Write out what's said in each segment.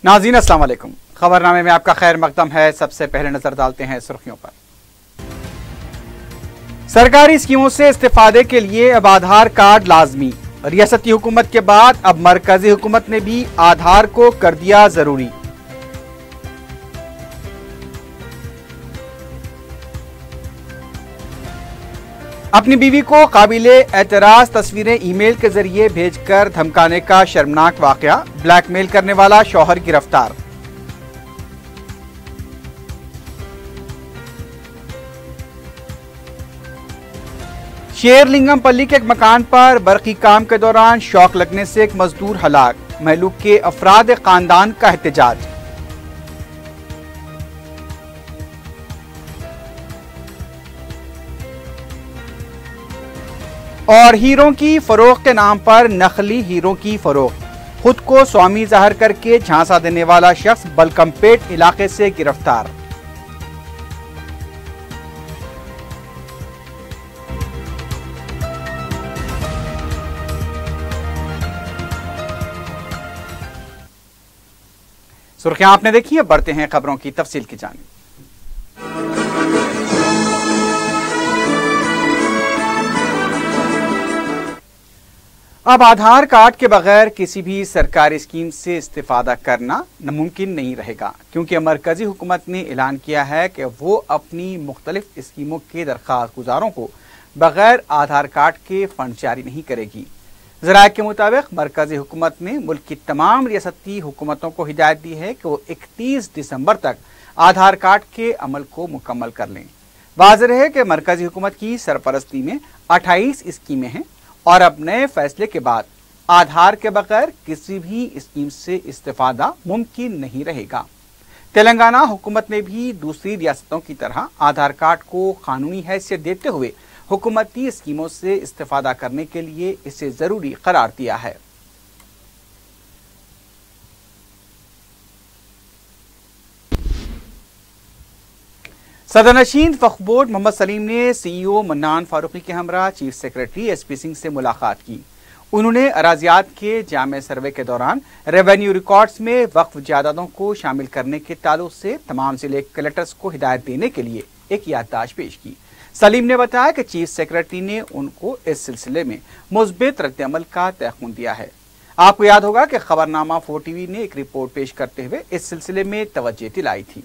नाज़रीन अस्सलाम वालेकुम। खबरनामे में आपका खैर मकदम है। सबसे पहले नजर डालते हैं सुर्खियों पर। सरकारी स्कीमों से इस्तेफादे के लिए अब आधार कार्ड लाजमी। रियासती हुकूमत के बाद अब मरकजी हुकूमत ने भी आधार को कर दिया जरूरी। अपनी बीवी को काबिले एतराज तस्वीरें ईमेल के जरिए भेजकर धमकाने का शर्मनाक वाकया। ब्लैकमेल करने वाला शौहर गिरफ्तार। शेरलिंगमपल्ली के एक मकान पर बरकी काम के दौरान शॉक लगने से एक मजदूर हलाक। महलूक के अफराद खानदान का एहतजाज। और हीरों की फरोख्त के नाम पर नकली हीरों की फरोख्त। खुद को स्वामी जाहिर करके झांसा देने वाला शख्स बलकमपेट इलाके से गिरफ्तार। सुर्खियां आपने देखी है, बढ़ते हैं खबरों की तफसील की जानिब। अब आधार कार्ड के बगैर किसी भी सरकारी स्कीम से इस्तेफादा करना नामुमकिन नहीं रहेगा, क्योंकि मरकजी हुकूमत ने ऐलान किया है कि वो अपनी मुख्तलिफ स्कीमों के दरख्वास्त गुजारों को बगैर आधार कार्ड के फंड जारी नहीं करेगी। ज़राए के मुताबिक मरकजी हुकूमत ने मुल्क की तमाम रियासती हुकूमतों को हिदायत दी है कि वो 31 दिसंबर तक आधार कार्ड के अमल को मुकम्मल कर लें। वाज़ेह है कि मरकजी हुकूमत की सरपरस्ती में 28 स्कीमें हैं और अब नए फैसले के बाद आधार के बगैर किसी भी स्कीम से इस्तेफादा मुमकिन नहीं रहेगा। तेलंगाना हुकूमत ने भी दूसरी रियासतों की तरह आधार कार्ड को कानूनी हैसियत देते हुए हुकूमती स्कीमों से इस्तेफादा करने के लिए इसे जरूरी करार दिया है। सदरनशीन वक्फ बोर्ड मोहम्मद सलीम ने सीईओ मन्नान फारूकी के हमरा चीफ सेक्रेटरी एसपी सिंह से मुलाकात की। उन्होंने अराजियात के जामे सर्वे के दौरान रेवेन्यू रिकॉर्ड्स में वक्फ जायदादों को शामिल करने के ताल्लुक से तमाम जिले कलेक्टर्स को हिदायत देने के लिए एक याददाश्त पेश की। सलीम ने बताया कि चीफ सेक्रेटरी ने उनको इस सिलसिले में मुस्बित रद्द-ए-अमल का तयक़ुन दिया है। आपको याद होगा कि खबरनामा 4 टीवी ने एक रिपोर्ट पेश करते हुए इस सिलसिले में तवज्जो दिलाई थी।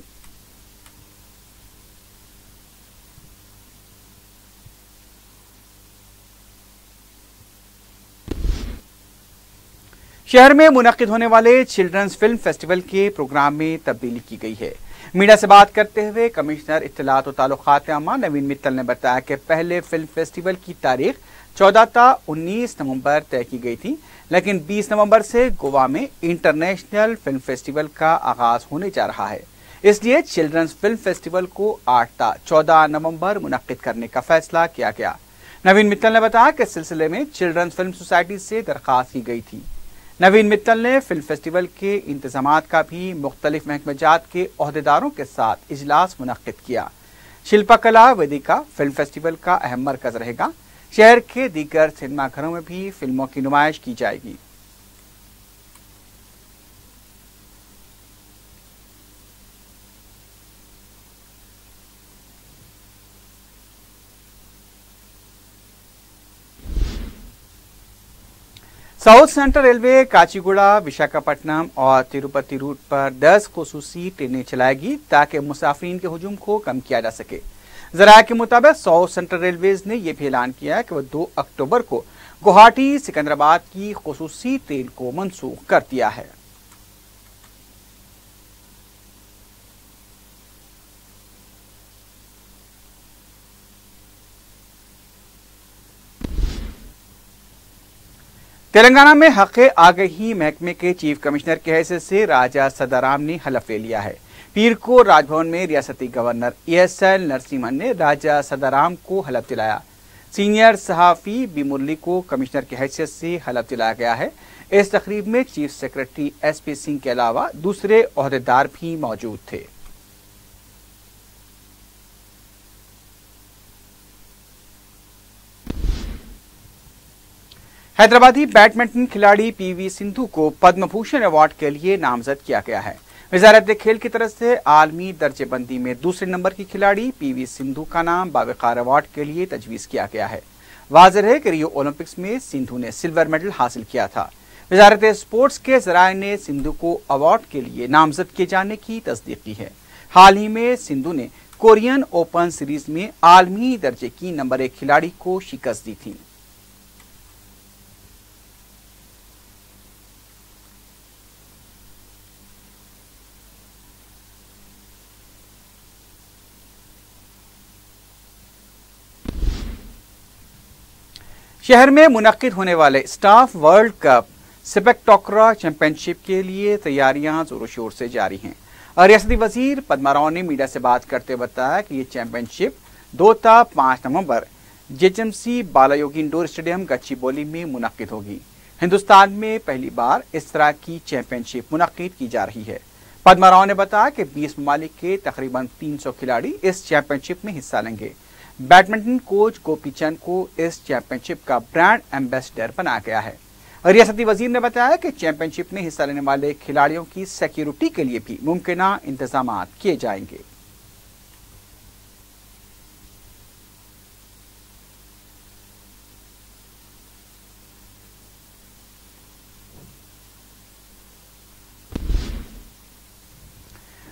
शहर में मुनक्किद होने वाले चिल्ड्रंस फिल्म फेस्टिवल के प्रोग्राम में तब्दीली की गई है। मीडिया से बात करते हुए कमिश्नर इत्तलात और ताल्लुकात आमा नवीन मित्तल ने बताया कि पहले फिल्म फेस्टिवल की तारीख 14 ता 19 नवंबर तय की गई थी, लेकिन 20 नवंबर से गोवा में इंटरनेशनल फिल्म फेस्टिवल का आगाज होने जा रहा है। इसलिए चिल्ड्रंस फिल्म फेस्टिवल को 8 ता 14 नवंबर मुनक्किद करने का फैसला किया गया। नवीन मित्तल ने बताया कि इस सिलसिले में चिल्ड्रंस फिल्म सोसाइटी से दरखास्त की गई थी। नवीन मित्तल ने फिल्म फेस्टिवल के इंतजामात का भी मुख्तलिफ महकमेजात के ओहदेदारों के साथ इजलास मुनक्किद किया। शिल्पकला वेदिका फिल्म फेस्टिवल का अहम मरकज रहेगा। शहर के दीगर सिनेमाघरों में भी फिल्मों की नुमाइश की जाएगी। South central railway Kacheguda, Visakhapatnam और तिरुपति रूट पर 10 खुसूसी ट्रेनें चलाएगी ताकि मुसाफिरीन के हुजूम को कम किया जा सके। ज़राए के मुताबिक साउथ सेंट्रल रेलवेज ने यह भी ऐलान किया है कि वह 2 अक्टूबर को गुवाहाटी सिकंदराबाद की खुसूसी ट्रेन को मनसूख कर दिया है। तेलंगाना में हक़े आगही महकमे के चीफ कमिश्नर की हैसियत से राजा सदाराम ने हलफ ले लिया है। पीर को राजभवन में रियासती गवर्नर ESL नरसिम्हन ने राजा सदाराम को हलफ दिलाया। सीनियर सहाफ़ी बी मुरली को कमिश्नर की हैसियत से हलफ दिलाया गया है। इस तकरीब में चीफ सेक्रेटरी SP सिंह के अलावा दूसरे ओहदेदार भी मौजूद थे। हैदराबादी बैडमिंटन खिलाड़ी पीवी सिंधु को पद्म भूषण अवार्ड के लिए नामजद किया गया है। वजारत खेल की तरफ से आलमी दर्जेबंदी में दूसरे नंबर की खिलाड़ी पीवी सिंधु का नाम बावकार अवार्ड के लिए तजवीज किया गया है। वाज़ेह है कि रियो ओलंपिक्स में सिंधु ने सिल्वर मेडल हासिल किया था। वजारत स्पोर्ट्स के जराये ने सिंधु को अवार्ड के लिए नामजद किए जाने की तस्दीक की है। हाल ही में सिंधु ने कोरियन ओपन सीरीज में आलमी दर्जे की नंबर 1 खिलाड़ी को शिकस्त दी थी। शहर में मुनक्किद होने वाले स्टाफ वर्ल्ड कप सिपक टोकरा चैंपियनशिप के लिए तैयारियां जोरों शोर से जारी हैं। रियासती वजीर पद्मा राव ने मीडिया से बात करते बताया कि ये चैंपियनशिप 2 ta 5 नवंबर GHMC Balayogi indoor stadium Gachibowli में मुनक्किद होगी। हिंदुस्तान में पहली बार इस तरह की चैंपियनशिप मुनक्किद की जा रही है। पद्मा राव ने बताया कि 20 ममालिक के तकरीबन 300 खिलाड़ी इस चैंपियनशिप में हिस्सा लेंगे। बैडमिंटन कोच गोपी चंद को इस चैंपियनशिप का ब्रांड एम्बेसडर बनाया गया है। रियासती वजीर ने बताया कि चैंपियनशिप में हिस्सा लेने वाले खिलाड़ियों की सिक्योरिटी के लिए भी मुमकिना इंतजाम किए जाएंगे।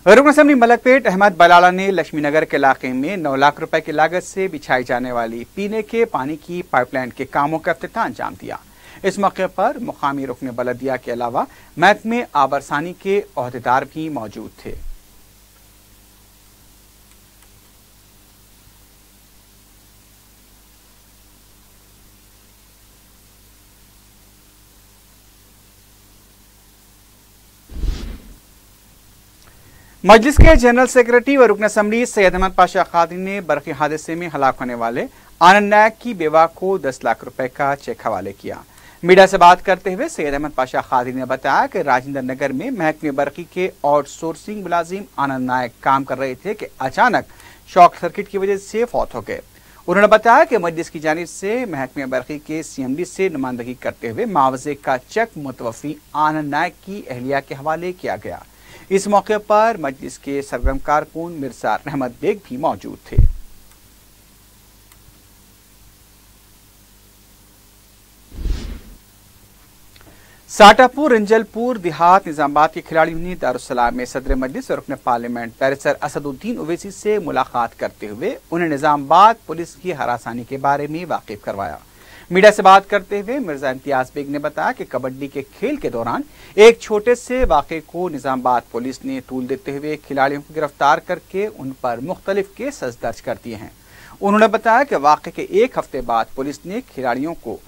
रुकन असेंबली मलकपेट अहमद बलाला ने लक्ष्मी नगर के इलाके में 9 लाख रुपए की लागत से बिछाई जाने वाली पीने के पानी की पाइपलाइन के कामों का इफ्तिताह अंजाम दिया। इस मौके पर मुकामी रुकन बलदिया के अलावा महकमे आबरसानी के अहदेदार भी मौजूद थे। मजलिस के जनरल सेक्रेटरी व रुकन असेंबली सैयद अहमद पाशा कादरी ने बरक़ी हादसे में हलाक होने वाले आनंद नायक की बेवा को 10 लाख रुपए का चेक हवाले किया। मीडिया से बात करते हुए सैयद अहमद पाशा कादरी ने बताया कि राजेंद्र नगर में महकमे बरक़ी के आउटसोर्सिंग मुलाजिम आनंद नायक काम कर रहे थे कि अचानक शॉर्ट सर्किट की वजह से फौत हो गए। उन्होंने बताया कि मजलिस की जानिब से महकमे बरक़ी के CMD से नुमाइंदगी करते हुए मुआवजे का चेक मुतवफ़ी आनंद नायक की अहलिया के हवाले किया गया। इस मौके पर मजलिस के सरगर्म कारकुन मिर्जा रहमत बेग भी मौजूद थे। साटापुर रंजलपुर देहात निजामाबाद के खिलाड़ियों ने दारुस्सलाम में सदर मजलिस और रुकन पार्लियामेंट बैरिस्टर असदुद्दीन ओवैसी से मुलाकात करते हुए उन्हें निजामाबाद पुलिस की हरासानी के बारे में वाकिफ करवाया। मीडिया से बात करते हुए मिर्जा इम्तियाज बेग ने बताया कि कबड्डी के खेल के दौरान एक छोटे से वाक़े को निजामाबाद पुलिस ने तूल देते हुए खिलाड़ियों को गिरफ्तार करके उन पर मुख्तलिफ केसेस दर्ज कर दिए हैं। उन्होंने बताया कि वाक़े के 1 हफ्ते बाद पुलिस ने खिलाड़ियों को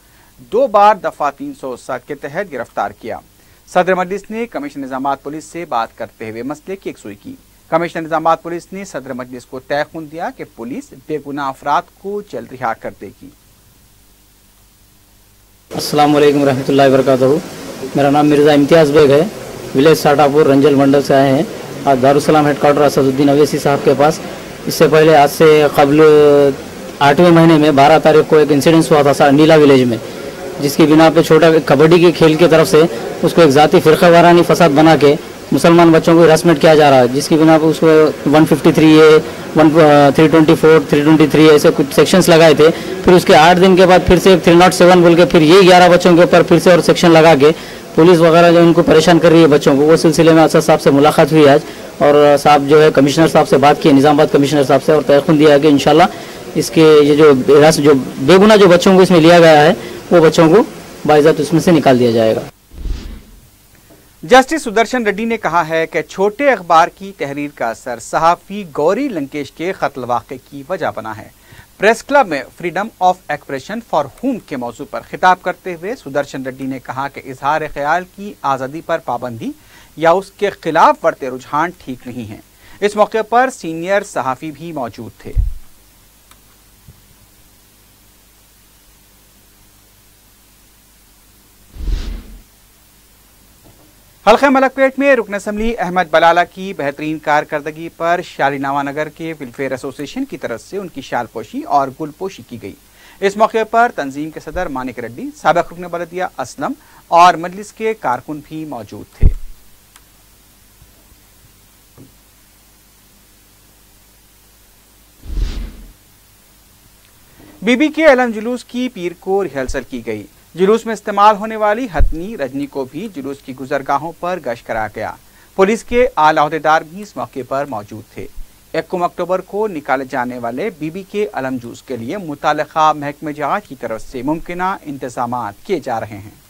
2 बार दफा 307 के तहत गिरफ्तार किया। सदर मजलिस ने कमिश्नर निजामाबाद पुलिस से बात करते हुए मसले की यकसुई की। कमिश्नर निजामाबाद पुलिस ने सदर मजलिस को तयक़ुन दिया कि पुलिस बेगुनाह अफराद को जल्द रिहा कर देगी। अस्सलाम वालेकुम रहमतुल्लाहि व बरकातहू। मेरा नाम मिर्ज़ा इम्तियाज़ बेग है। विलेज साटापुर रंजल मंडल से आए हैं। आज दारुस्सलाम हेडक्वार्टर असदुद्दीन ओवैसी साहब के पास। इससे पहले आज से कबल 8वें महीने में 12 तारीख को एक इंसिडेंस हुआ था नीला विलेज में, जिसकी बिना पे छोटा कबड्डी के खेल की तरफ से उसको एक ज़ाती फ़िरक़ा वारानी फसाद बना के मुसलमान बच्चों को हरासमेंट किया जा रहा है, जिसकी बिना पर उसको 153A 324 323 ऐसे कुछ सेक्शंस लगाए थे। फिर उसके 8 दिन के बाद फिर से 307 बोल के फिर ये 11 बच्चों के ऊपर फिर से और सेक्शन लगा के पुलिस वगैरह जो उनको परेशान कर रही है बच्चों को, वो सिलसिले में असद साहब से मुलाकात हुई आज और साहब जो है कमिश्नर साहब से बात की, निजामाबाद कमिश्नर साहब से, और तयक़ुन दिया कि इंशाल्लाह इसके ये जो बेगुनाह जो बच्चों को इसमें लिया गया है वो बच्चों को बाइज़्ज़त उसमें से निकाल दिया जाएगा। जस्टिस सुदर्शन रेड्डी ने कहा है कि छोटे अखबार की तहरीर का असर सहाफ़ी गौरी लंकेश के कत्ल वाक़े की वजह बना है। प्रेस क्लब में फ्रीडम ऑफ एक्सप्रेशन फॉर हुम के मौजू पर खिताब करते हुए सुदर्शन रेड्डी ने कहा कि इजहार ख्याल की आज़ादी पर पाबंदी या उसके खिलाफ बढ़ते रुझान ठीक नहीं है। इस मौके पर सीनियर सहाफ़ी भी मौजूद थे। हल्का मलकपेट में रुकन असेंबली अहमद बलाला की बेहतरीन कारकर्दगी पर शालीनामा नगर के वेलफेयर एसोसिएशन की तरफ से उनकी शालपोशी और गुलपोशी की गई। इस मौके पर तंजीम के सदर मानिक रेड्डी, साबिक रुकन बलदिया असलम और मजलिस के कारकुन भी मौजूद थे। बीबी के अलम जुलूस की पीर को रिहर्सल की गई। जुलूस में इस्तेमाल होने वाली हथनी रजनी को भी जुलूस की गुजरगाहों पर गश्त कराया गया। पुलिस के आला ओहदेदार भी इस मौके पर मौजूद थे। 1 अक्टूबर को निकाले जाने वाले बीबी के अलम जुलूस के लिए मुताल्लिका महकमे जहाज की तरफ से मुमकिना इंतजाम किए जा रहे हैं।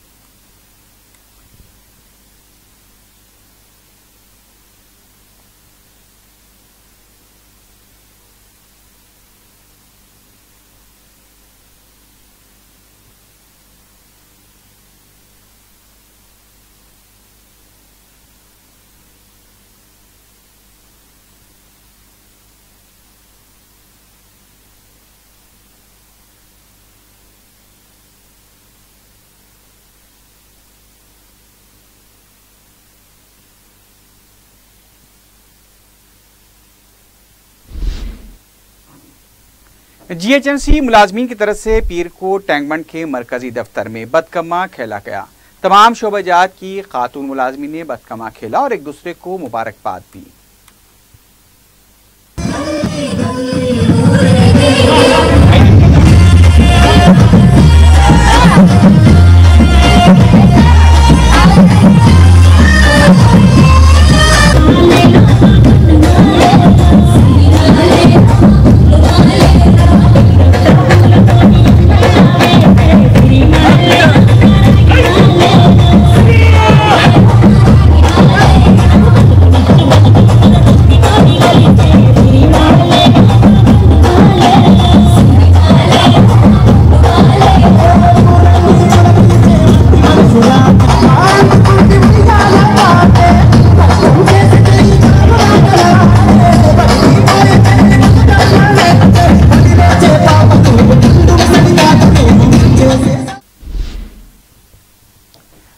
जीएचएमसी मुलाजमीन की तरफ से पीर को टैंकबंड के मरकजी दफ्तर में बदकमा खेला गया। तमाम शोबाजात की खातून मुलाजमीन ने बदकमा खेला और एक दूसरे को मुबारकबाद दी।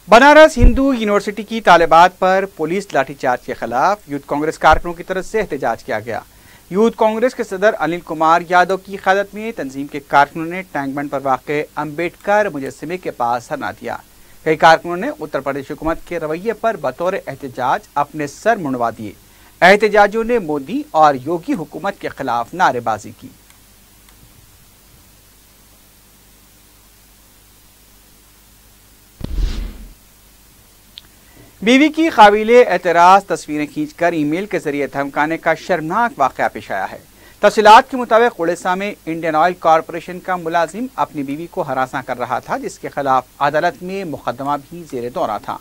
बनारस हिंदू यूनिवर्सिटी की तालिबात पर पुलिस लाठीचार्ज के खिलाफ यूथ कांग्रेस कारकुनों की तरफ से एहतजाज किया गया। यूथ कांग्रेस के सदर अनिल कुमार यादव की क़यादत में तंजीम के कारकुनों ने टैंकबंड पर वाक़े अम्बेडकर मुजस्समे के पास धरना दिया। कई कारकुनों ने उत्तर प्रदेश हुकूमत के रवैये पर बतौर एहतजाज अपने सर मुंडवा दिए। एहतजाजियों ने मोदी और योगी हुकूमत के खिलाफ नारेबाजी की। बीवी की काबिले एतराज तस्वीरें खींचकर ईमेल के जरिए धमकाने का शर्मनाक वाक़या पेश आया है। तफसीलात के मुताबिक उड़ीसा में इंडियन ऑयल कॉरपोरेशन का मुलाजिम अपनी बीवी को हरासा कर रहा था, जिसके खिलाफ अदालत में मुकदमा भी जेर दौरा था।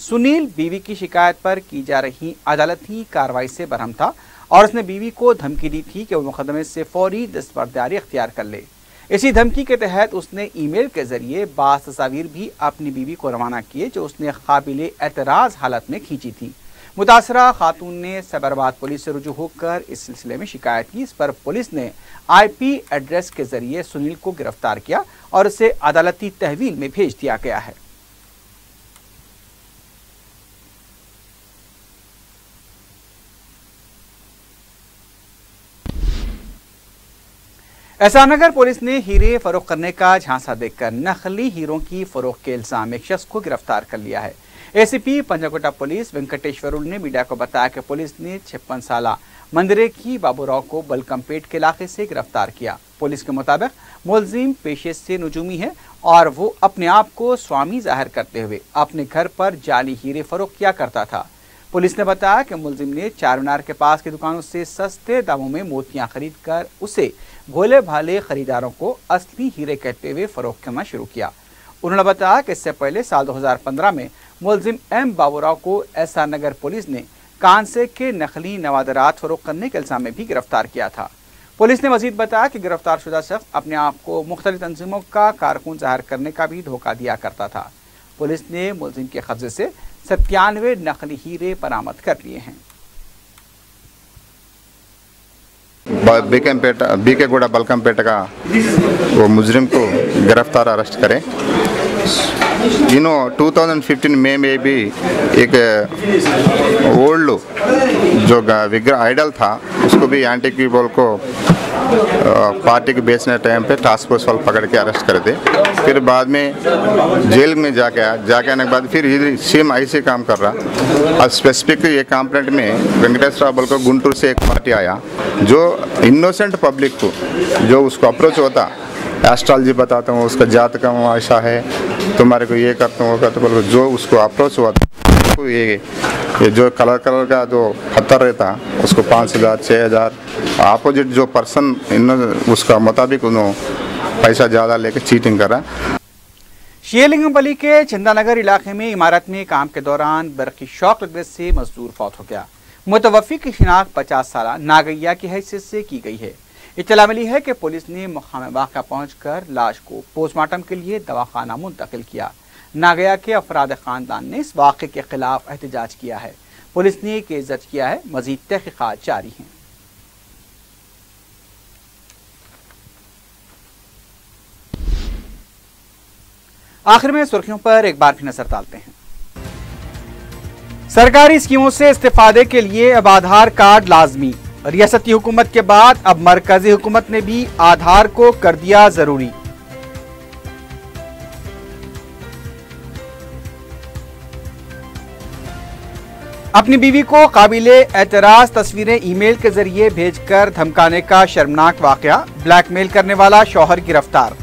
सुनील बीवी की शिकायत पर की जा रही अदालती कार्रवाई से बरहम था और उसने बीवी को धमकी दी थी कि वो मुकदमे से फौरी दस्तबरदारी अख्तियार कर ले। इसी धमकी के तहत उसने ईमेल के जरिए बाज़ तस्वीर भी अपनी बीवी को रवाना किए जो उसने काबिले एतराज़ हालत में खींची थी। मुतासरा खातून ने सैबराबाद पुलिस से रुजू होकर इस सिलसिले में शिकायत की। इस पर पुलिस ने IP एड्रेस के जरिए सुनील को गिरफ्तार किया और उसे अदालती तहवील में भेज दिया गया है। एहसानगर पुलिस ने हीरे फरोख्त करने का झांसा देकर नकली हीरों की फरोख्त के इल्जाम में एक शख्स को गिरफ्तार कर लिया है। ACP पंजाकोटा पुलिस वेंकटेश्वरुल ने मीडिया को बताया कि पुलिस ने 56 साला मंदिरे की बाबूराव को बलकमपेट के इलाके से गिरफ्तार किया। पुलिस के मुताबिक मुलजिम पेशे से नजूमी है और वो अपने आप को स्वामी जाहिर करते हुए अपने घर पर जाली हीरे फरोख्त किया करता था। पुलिस ने बताया कि मुलजिम ने चारमीनार के पास की दुकानों से सस्ते दामों में मोतियां खरीद कर उसे भोले भाले खरीदारों को असली हीरे कहते हुए फरोख्त करना शुरू किया। उन्होंने बताया कि इससे पहले साल 2015 में मुलजिम M बाबूराव को एहसानगर पुलिस ने कांसे के नकली नवादरात फरोख्त करने के इल्जाम में भी गिरफ्तार किया था। पुलिस ने मजीद बताया कि गिरफ्तार शुदा शख्स अपने आप को मुख्तलिफ तंजीमों का कारकुन जाहिर करने का भी धोखा दिया करता था। पुलिस ने मुलजिम के कब्जे से 97 नकली हीरे बरामद कर लिए हैं। बीकेगुड़ा बलकमपेट का वो मुजरिम को गिरफ्तार अरेस्ट करें। 2015 में भी एक ओल्ड जो विग्रह आइडल था उसको भी एंटीक बॉल को पार्टी के बेचने टाइम पे टास्क फोर्स वाले पकड़ के अरेस्ट कर दे। फिर बाद में जेल में जाके आने के बाद फिर इधर सेम ऐसे काम कर रहा। अब स्पेसिफिक ये कंप्लेंट में वेंकटेश्वर बोल को गुंटूर से एक पार्टी आया जो इनोसेंट पब्लिक को जो उसको अप्रोच होता, एस्ट्रोलॉजी बताता हूँ, उसका जातक ऐसा है, तुम्हारे को ये करता हूँ वो करता हूँ, जो उसको अप्रोच हुआ तो ये जो कलर का जो पत्थर रहता उसको 5,000 6,000 अपोजिट जो पर्सन उसका मुताबिक उन्होंने पैसा ज़्यादा लेके चीटिंग करा। शेरलिंगमपल्ली के चंदानगर इलाके में इमारत में काम के दौरान बर्क़ी शॉक लगने से मजदूर फौत हो गया। मुतवफ़ी की शिनाख्त 50 साला नागैया की हैसियत से की गई है। इत्तला मिली है कि पुलिस ने मुकाम वाक़या पहुंचकर लाश को पोस्टमार्टम के लिए दवाखाना मुंतकिल किया। नागैया के अफराद खानदान ने इस वाक़े के खिलाफ एहतजाज किया है। पुलिस ने केस दर्ज किया है, मजीद तहक़ीक़ात जारी हैं। आखिर में सुर्खियों पर एक बार फिर नजर डालते हैं। सरकारी स्कीमों से इस्तेफादे के लिए अब आधार कार्ड लाजमी। रियासती हुकूमत के बाद अब मरकजी हुकूमत ने भी आधार को कर दिया जरूरी। अपनी बीवी को काबिले एतराज तस्वीरें ईमेल के जरिए भेजकर धमकाने का शर्मनाक वाकया, ब्लैकमेल करने वाला शौहर गिरफ्तार।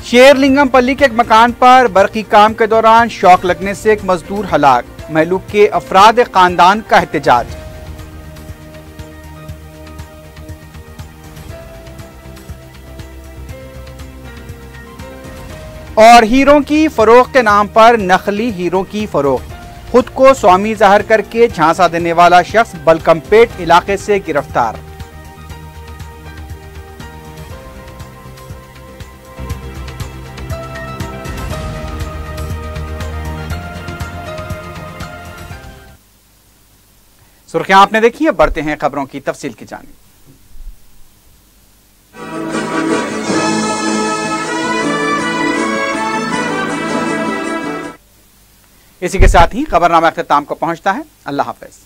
शेरलिंगमपल्ली के एक मकान पर बर्क़ी काम के दौरान शॉक लगने से एक मजदूर हलाक, महलूक के अफराद खानदान का एहतजाज। और हीरों की फरोख्त के नाम पर नकली हीरों की फरोख्त, खुद को स्वामी जाहिर करके झांसा देने वाला शख्स बलकमपेट इलाके से गिरफ्तार। सुर्खियां आपने देखी है, बढ़ते हैं खबरों की तफसील की जानिब। इसी के साथ ही खबरनामा अख्ताम को पहुंचता है। अल्लाह हाफ़िज़।